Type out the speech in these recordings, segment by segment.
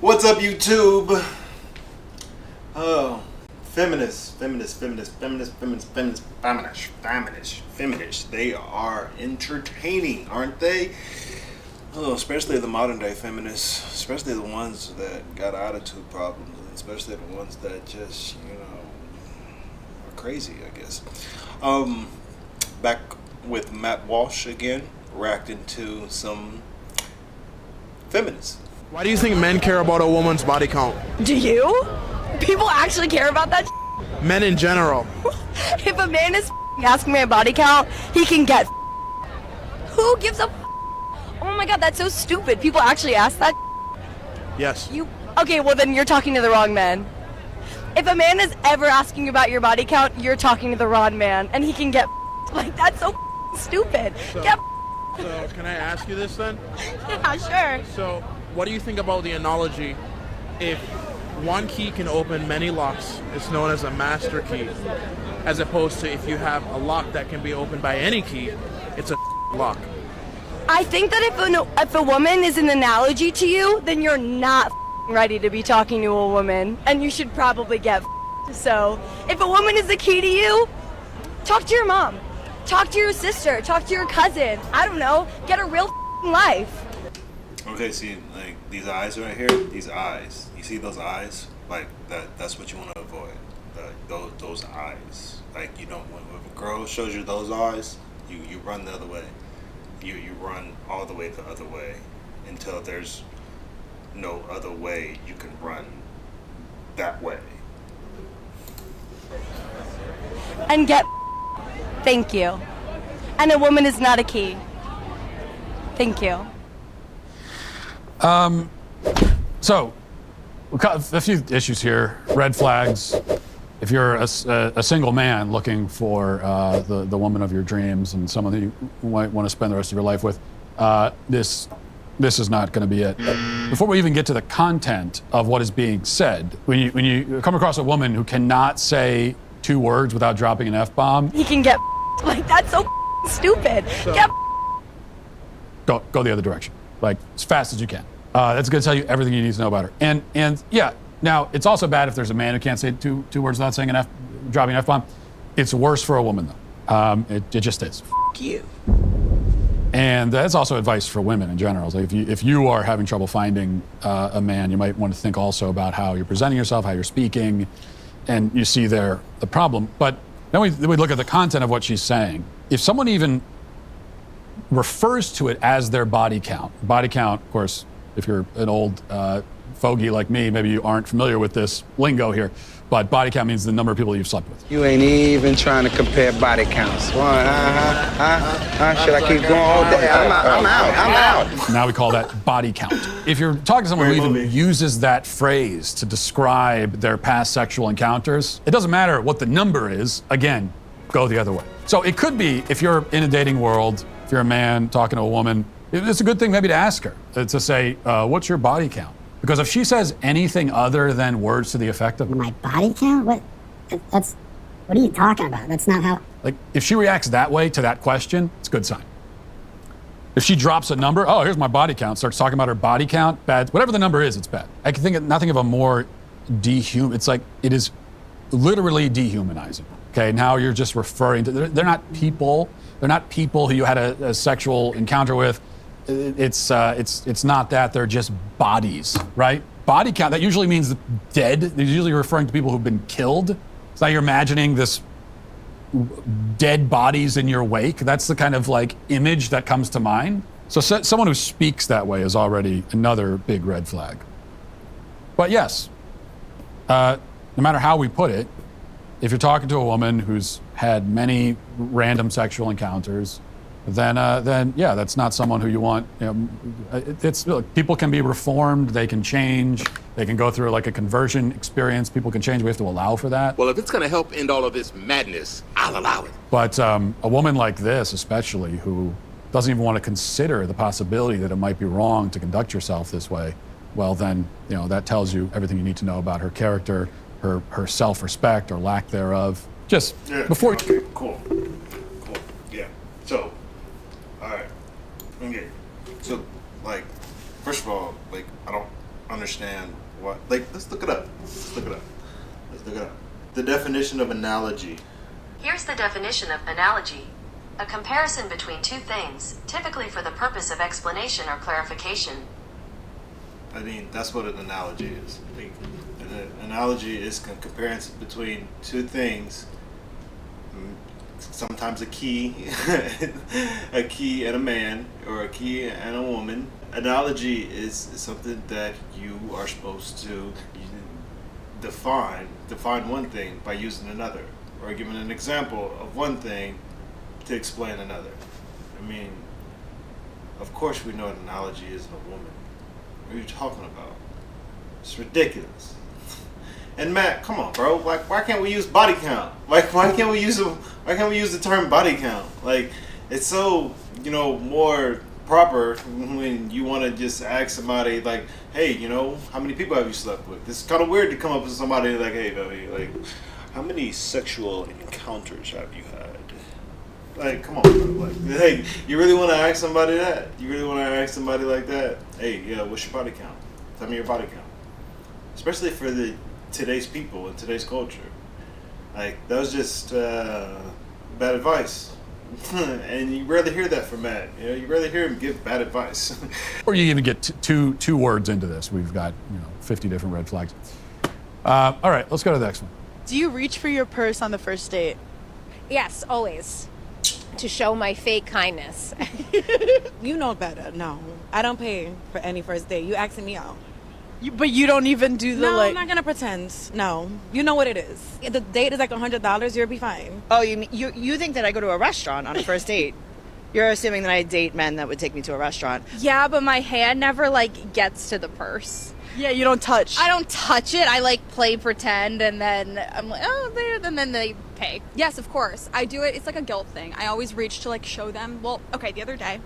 What's up, YouTube? Oh, feminists. They are entertaining, aren't they? Oh, especially the modern day feminists, especially the ones that got attitude problems, and especially the ones that just, are crazy, I guess. Back with Matt Walsh again, reacting to some feminists. Why do you think men care about a woman's body count? Do you? People actually care about that? Men in general. If a man is asking me a body count, he can get. Who gives a? Oh my god, that's so stupid. People actually ask that? Yes. Okay, well then you're talking to the wrong man. If a man is ever asking about your body count, you're talking to the wrong man, and he can get. Like, that's so stupid. So can I ask you this then? Yeah, sure. So, what do you think about the analogy? If one key can open many locks, it's known as a master key, as opposed to if you have a lock that can be opened by any key, it's a lock. I think that if a woman is an analogy to you, then you're not ready to be talking to a woman, and you should probably get. So, if a woman is the key to you, talk to your mom, talk to your sister, talk to your cousin. I don't know, get a real life. Okay, see, like, these eyes right here, these eyes. You see those eyes? Like, that's what you want to avoid. Those eyes. Like, you don't, when a girl shows you those eyes, you run the other way. You run all the way the other way until there's no other way you can run that way. And get. Thank you. And a woman is not a key. Thank you. So, a few issues here. Red flags. If you're a single man looking for the woman of your dreams and someone that you might want to spend the rest of your life with, this is not going to be it. Before we even get to the content of what is being said, when you come across a woman who cannot say 2 words without dropping an F-bomb, He can get. Like, that's so stupid. So- Get. go the other direction, like as fast as you can. That's going to tell you everything you need to know about her. And yeah, now it's also bad if there's a man who can't say two words without saying dropping an F-bomb. It's worse for a woman though. It just is. F you. And that's also advice for women in general. Like if you are having trouble finding a man, you might want to think also about how you're presenting yourself, how you're speaking, and you see there the problem. But then we look at the content of what she's saying. If someone even refers to it as their body count, of course, if you're an old fogey like me, maybe you aren't familiar with this lingo here, but body count means the number of people you've slept with. You ain't even trying to compare body counts. Should I keep going all day? I'm out. Now we call that body count. If you're talking to someone who even uses that phrase to describe their past sexual encounters, it doesn't matter what the number is. Again, go the other way. So it could be, if you're in a dating world, if you're a man talking to a woman, it's a good thing maybe to ask her, to say, what's your body count? Because if she says anything other than words to the effect of, my body count? What are you talking about? That's not how. like, if she reacts that way to that question, it's a good sign. If she drops a number, oh, here's my body count, starts talking about her body count, bad. Whatever the number is, it's bad. I can think of nothing of a more it's like, it is literally dehumanizing. Okay, now you're just referring to, they're not people. They're not people who you had a sexual encounter with. It's not that, they're just bodies, right? Body count, that usually means dead. They're usually referring to people who've been killed. So now you're imagining this dead bodies in your wake. That's the kind of like image that comes to mind. So someone who speaks that way is already another big red flag. But yes, no matter how we put it, if you're talking to a woman who's had many random sexual encounters, then yeah, that's not someone who you want. Look, people can be reformed, they can change, they can go through like a conversion experience. People can change. We have to allow for that. Well, if it's going to help end all of this madness, I'll allow it. But a woman like this, especially, who doesn't even want to consider the possibility that it might be wrong to conduct yourself this way, well, then that tells you everything you need to know about her character, her self-respect or lack thereof. Just before. Okay, cool. Yeah. So, all right. Okay. So, like, first of all, like, I don't understand what. Like, let's look it up. Let's look it up. Let's look it up. The definition of analogy. Here's the definition of analogy. A comparison between two things, typically for the purpose of explanation or clarification. I mean, that's what an analogy is. Like, an analogy is comparison between two things. Sometimes a key, a key and a man, or a key and a woman. Analogy is something that you are supposed to define one thing by using another, or giving an example of one thing to explain another. I mean, of course we know an analogy isn't a woman. What are you talking about? It's ridiculous. And Matt, come on, bro. Like, why can't we use body count? Like, why can't we use the term body count? Like, it's so, more proper when you want to just ask somebody, like, hey, how many people have you slept with? It's kind of weird to come up with somebody like, hey, baby, like, how many sexual encounters have you had? Like, come on, bro. Like, hey, you really want to ask somebody that? You really want to ask somebody like that? Hey, yeah, what's your body count? Tell me your body count. Especially for today's people and today's culture. Like, that was just bad advice. And you rarely hear that from Matt. You rarely hear him give bad advice. Or you even get two words into this. We've got 50 different red flags. All right, let's go to the next one. Do you reach for your purse on the first date? Yes, always. To show my fake kindness. You know better. No, I don't pay for any first date. You asking me out. But you don't even do the No, I'm not gonna pretend. No, you know what it is. If the date is like $100, you'll be fine. Oh, you think that I go to a restaurant on a first date? You're assuming that I date men that would take me to a restaurant. Yeah, but my hand never gets to the purse. Yeah, you don't touch. I don't touch it. I play pretend, and then I'm like, oh, there, and then they pay. Yes, of course. I do it. It's like a guilt thing. I always reach to show them. Well, okay, the other day,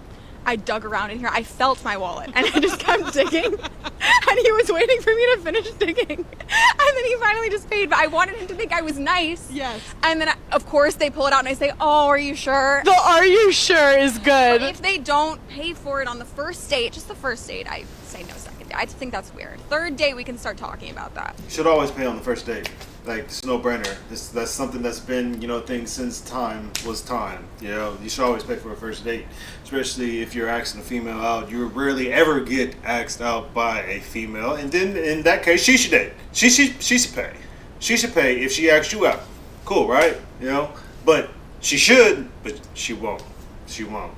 I dug around in here. I felt my wallet, and I just kept digging. And he was waiting for me to finish digging. And then he finally just paid. But I wanted him to think I was nice. Yes. And then, of course, they pull it out, and I say, oh, are you sure? The are you sure is good. But if they don't pay for it on the first date, just the first date, I say no second date. I just think that's weird. Third date, we can start talking about that. You should always pay on the first date. Like, it's no brainer. That's something that's been, thing since time was time. You should always pay for a first date. Especially if you're asking a female out. You rarely ever get asked out by a female. And then, in that case, she should date. She should pay. She should pay if she asks you out. Cool, right? But she should, but she won't. She won't.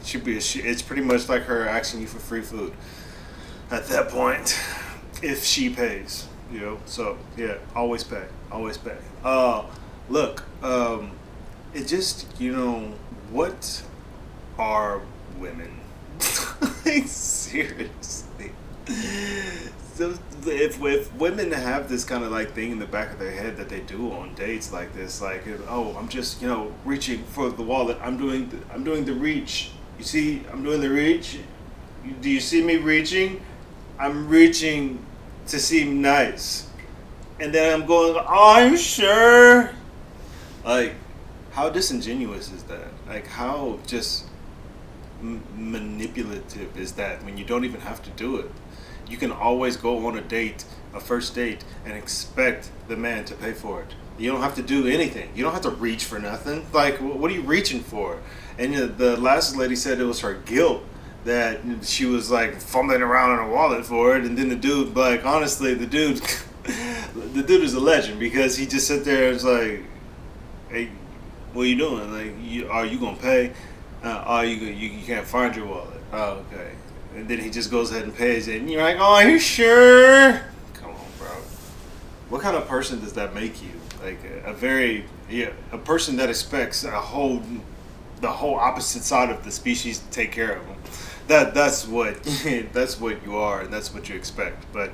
It's pretty much like her asking you for free food. At that point, if she pays. So yeah, always pay. Look, it just, what are women? Like, seriously. So if women have this kind of thing in the back of their head that they do on dates like this, I'm just, reaching for the wallet. I'm doing the reach. You see, I'm doing the reach. Do you see me reaching? I'm reaching to seem nice, and then I'm going, I'm sure. How disingenuous is that? How just manipulative is that when you don't even have to do it? You can always go on a first date, and expect the man to pay for it. You don't have to do anything. You don't have to reach for nothing. What are you reaching for? And the last lady said it was her guilt that she was fumbling around in her wallet for it, and then the dude, honestly, the dude is a legend, because he just sit there and is like, hey, what are you doing? Are you gonna pay? You can't find your wallet. Oh, okay. And then he just goes ahead and pays it, and you're like, oh, are you sure? Come on, bro. What kind of person does that make you? A person that expects the whole opposite side of the species to take care of them. That's what you are, and that's what you expect. But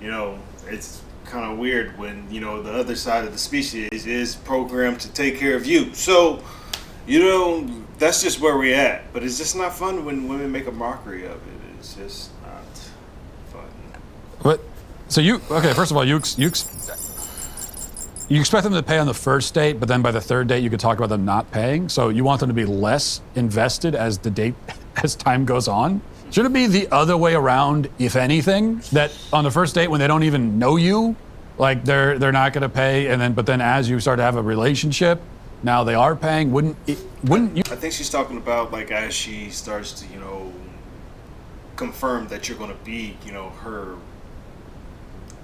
it's kind of weird when the other side of the species is programmed to take care of you. So that's just where we're at. But it's just not fun when women make a mockery of it. It's just not fun. What? So first of all, you expect them to pay on the first date, but then by the third date, you could talk about them not paying. So you want them to be less invested as time goes on. Should it be the other way around, if anything? That on the first date when they don't even know you, like they're not going to pay, but then as you start to have a relationship, now they are paying. Wouldn't you? I think she's talking about like as she starts to, confirm that you're going to be, her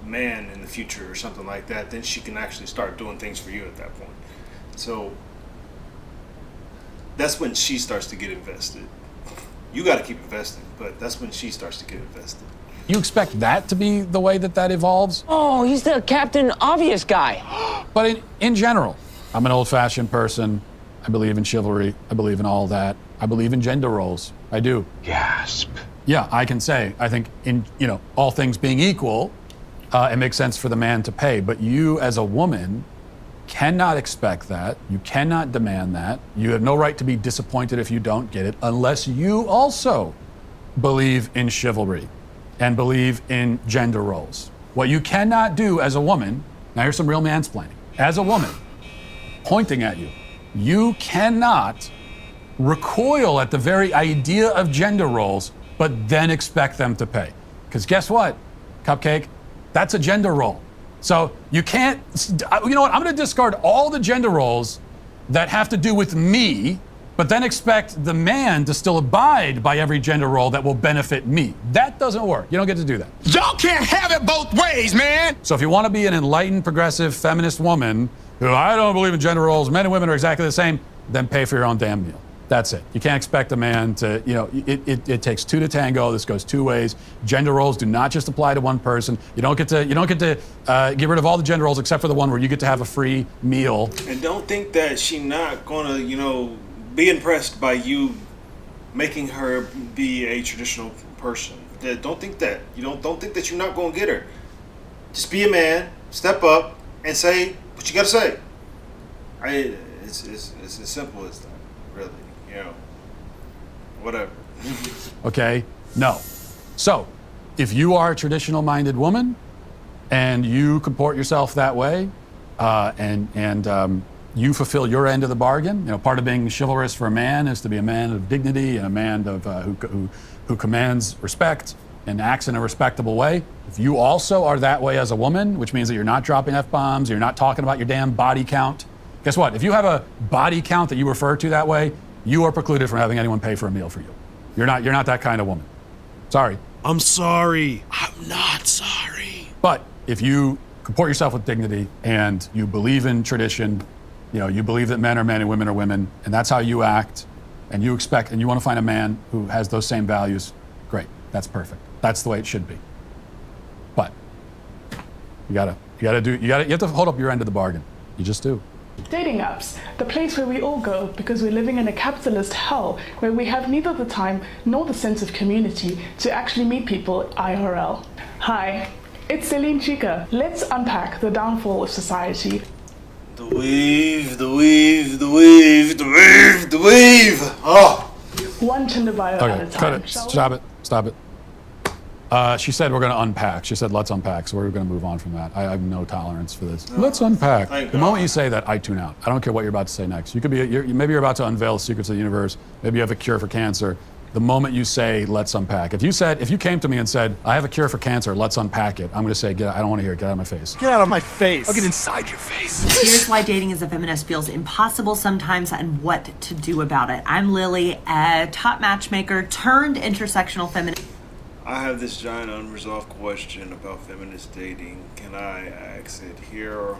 man in the future or something like that, then she can actually start doing things for you at that point. So that's when she starts to get invested. You got to keep investing, but that's when she starts to get invested. You expect that to be the way that evolves? Oh, he's the Captain Obvious guy. But in general, I'm an old-fashioned person. I believe in chivalry. I believe in all that. I believe in gender roles. I do. Gasp. Yeah, I can say, I think in, all things being equal, it makes sense for the man to pay. But you as a woman cannot expect that. You cannot demand that. You have no right to be disappointed if you don't get it unless you also believe in chivalry and believe in gender roles. What you cannot do as a woman, now here's some real mansplaining. As a woman, pointing at you, you cannot recoil at the very idea of gender roles, but then expect them to pay. Because guess what, Cupcake? That's a gender role. So you can't, you know what, I'm gonna discard all the gender roles that have to do with me, but then expect the man to still abide by every gender role that will benefit me. That doesn't work. You don't get to do that. Y'all can't have it both ways, man. So if you want to be an enlightened, progressive, feminist woman who I don't believe in gender roles, men and women are exactly the same, then pay for your own damn meal. That's it. You can't expect a man to, it takes two to tango. This goes two ways. Gender roles do not just apply to one person. You don't get to get rid of all the gender roles except for the one where you get to have a free meal. And don't think that she's not gonna, be impressed by you making her be a traditional person. Don't think that. Don't think that you're not gonna get her. Just be a man, step up, and say what you gotta say. It's as simple as that, really. Whatever. Okay? No. So, if you are a traditional-minded woman and you comport yourself that way, and you fulfill your end of the bargain, part of being chivalrous for a man is to be a man of dignity and a man of who commands respect and acts in a respectable way. If you also are that way as a woman, which means that you're not dropping F-bombs, you're not talking about your damn body count. Guess what? If you have a body count that you refer to that way, you are precluded from having anyone pay for a meal for you. You're not that kind of woman. Sorry. I'm sorry. I'm not sorry. But if you comport yourself with dignity and you believe in tradition, you believe that men are men and women are women, and that's how you act, and you expect, and you want to find a man who has those same values, great. That's perfect. That's the way it should be. But you have to hold up your end of the bargain. You just do. Dating apps, the place where we all go because we're living in a capitalist hell where we have neither the time nor the sense of community to actually meet people IRL. Hi, it's Celine Chica. Let's unpack the downfall of society. The weave. Oh! One Tinder bio at a Okay, time. cut it. Stop it. She said we're going to unpack. She said let's unpack, so we're going to move on from that. I have no tolerance for this. Let's unpack. The moment you say that, I tune out. I don't care what you're about to say next. You could be, maybe you're about to unveil the secrets of the universe. Maybe you have a cure for cancer. The moment you say let's unpack, if you came to me and said I have a cure for cancer, let's unpack it, I'm going to say I don't want to hear it. Get out of my face. Get out of my face. I'll get inside your face. Here's why dating as a feminist feels impossible sometimes and what to do about it. I'm Lily, a top matchmaker turned intersectional feminist. I have this giant unresolved question about feminist dating. Can I ask it here or?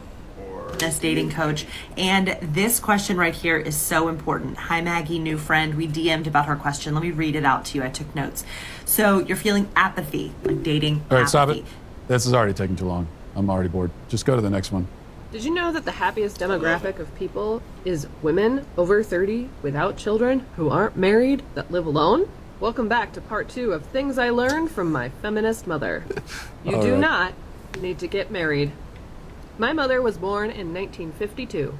Dating coach, and this question right here is so important. Hi Maggie, new friend. We DM'd about her question. Let me read it out to you. I took notes. So you're feeling apathy, like dating. All right, apathy. stop it. This is already taking too long. I'm already bored. Just go to the next one. Did you know that the happiest demographic of people is women over 30 without children who aren't married that live alone? Welcome back to part 2 of things I learned from my feminist mother. You do not need to get married. My mother was born in 1952.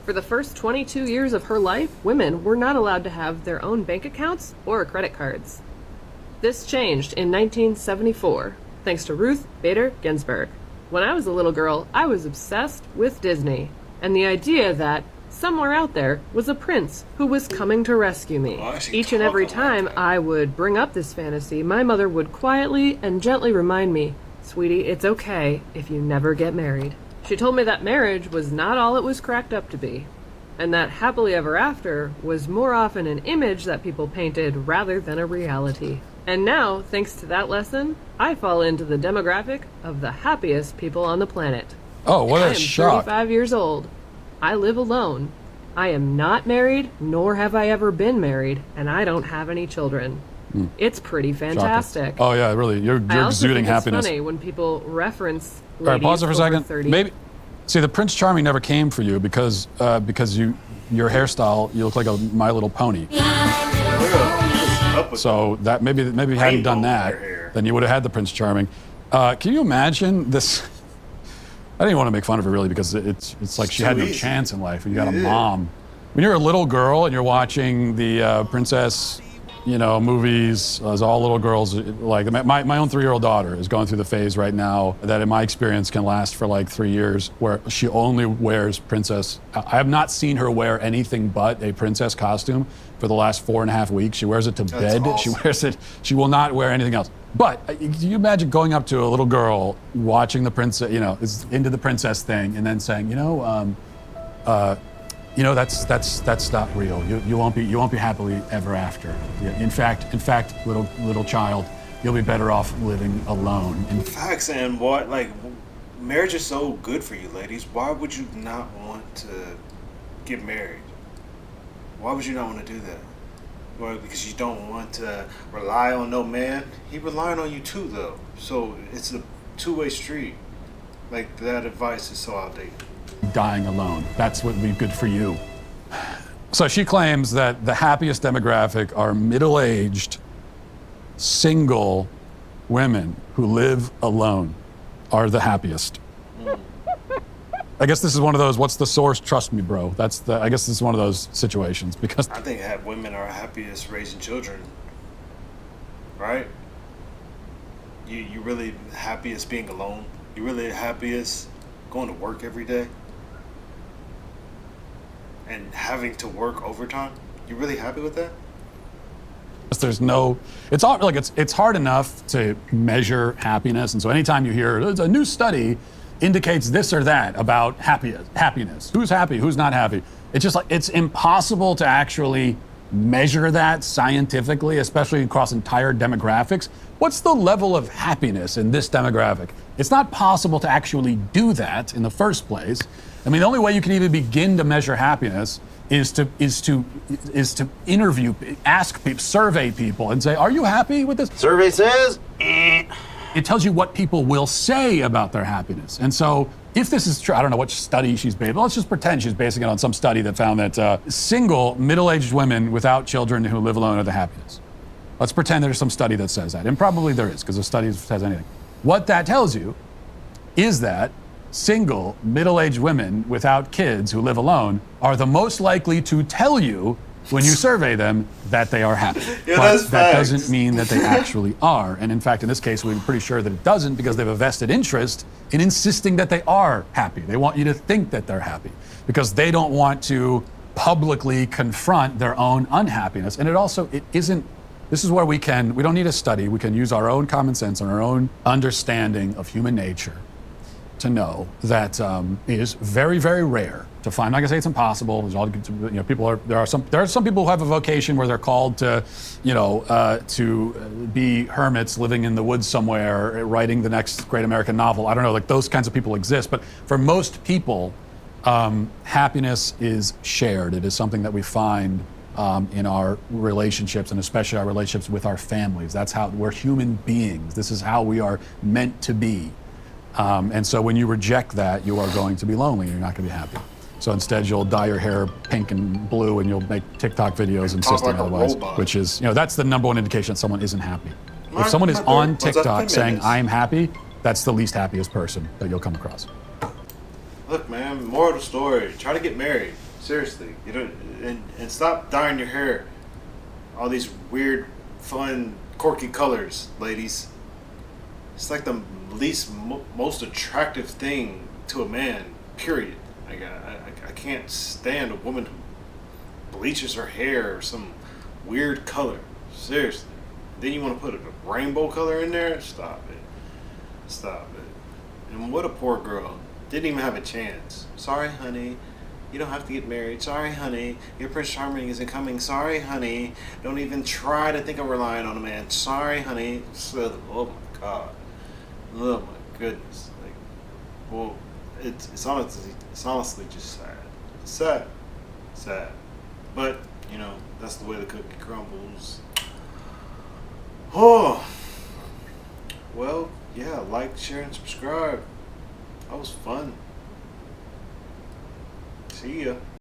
For the first 22 years of her life, women were not allowed to have their own bank accounts or credit cards. This changed in 1974, thanks to Ruth Bader Ginsburg. When I was a little girl, I was obsessed with Disney and the idea that Somewhere out there was a prince who was coming to rescue me. Each and every time I would bring up this fantasy, my mother would quietly and gently remind me, "Sweetie, it's okay if you never get married." She told me that marriage was not all it was cracked up to be, and that happily ever after was more often an image that people painted rather than a reality. And now, thanks to that lesson, I fall into the demographic of the happiest people on the planet. Oh, what I a am shock. 35 years old. I live alone. I am not married, nor have I ever been married, and I don't have any children. It's pretty fantastic. Oh yeah, really, you're I also exuding think happiness. It's funny when people reference All right, pause it for a ladies over second. 30. Maybe, see, the Prince Charming never came for you because your hairstyle, you look like a My Little Pony. So that maybe if you hadn't done that, then you would have had the Prince Charming. Can you imagine this? I didn't want to make fun of her really because it's like she had no chance in life. You got a mom. When you're a little girl and you're watching the princess, movies, as all little girls, like my own 3-year-old daughter is going through the phase right now that in my experience can last for like 3 years where she only wears princess. I have not seen her wear anything but a princess costume for the last 4.5 weeks. She wears it to bed. Awesome. She will not wear anything else. But can you imagine going up to a little girl watching the princess, is into the princess thing and then saying, that's not real. You won't be happily ever after. In fact, little child, you'll be better off living alone. Facts, and what marriage is so good for you, ladies. Why would you not want to get married? Why would you not want to do that? Well, because you don't want to rely on no man. He relying on you too, though. So it's a two-way street. Like, that advice is so outdated. Dying alone. That's what would be good for you. So she claims that the happiest demographic are middle-aged, single women who live alone are the happiest. I guess this is one of those, what's the source? Trust me, bro. I guess this is one of those situations because I think women are happiest raising children, right? You really happiest being alone? You really happiest going to work every day? And having to work overtime? You really happy with that? It's hard enough to measure happiness, and so anytime you hear there's a new study indicates this or that about happiness, who's happy, who's not happy, it's just like it's impossible to actually measure that scientifically, especially across entire demographics. What's the level of happiness in this demographic? It's not possible to actually do that in the first place. I mean, the only way you can even begin to measure happiness is to interview, ask people, survey people, and say, "Are you happy with this?" Survey says, It tells you what people will say about their happiness. And so, if this is true, I don't know what study she's based, but let's just pretend she's basing it on some study that found that single, middle-aged women without children who live alone are the happiest. Let's pretend there's some study that says that, and probably there is, because the study says anything. What that tells you is that single, middle-aged women without kids who live alone are the most likely to tell you when you survey them that they are happy. Yeah, but that doesn't mean that they actually are. And in fact, in this case, we're pretty sure that it doesn't because they have a vested interest in insisting that they are happy. They want you to think that they're happy because they don't want to publicly confront their own unhappiness. And it isn't, this is where we don't need a study. We can use our own common sense and our own understanding of human nature to know that it is very, very rare to find. I'm not gonna say it's impossible. There's all there are some people who have a vocation where they're called to, to be hermits living in the woods somewhere, writing the next great American novel. I don't know, like those kinds of people exist. But for most people, happiness is shared. It is something that we find in our relationships, and especially our relationships with our families. That's how we're human beings. This is how we are meant to be. And so when you reject that, you are going to be lonely. You're not going to be happy. So instead, you'll dye your hair pink and blue, and you'll make TikTok videos insisting otherwise, which is, that's the number one indication that someone isn't happy. If someone is on TikTok saying, "I'm happy," that's the least happiest person that you'll come across. Look, man, moral of the story, try to get married. Seriously. And stop dyeing your hair all these weird, fun, quirky colors, ladies. It's like the most attractive thing to a man, period. Like I can't stand a woman who bleaches her hair or some weird color. Seriously. Then you want to put a rainbow color in there? Stop it. Stop it. And what a poor girl. Didn't even have a chance. Sorry, honey. You don't have to get married. Sorry, honey. Your Prince Charming isn't coming. Sorry, honey. Don't even try to think of relying on a man. Sorry, honey. So, oh my God. Oh my goodness. Like, well, it's honestly just sad. It's sad. Sad. But, you know, that's the way the cookie crumbles. Oh. Well, yeah, like, share, and subscribe. That was fun. See ya.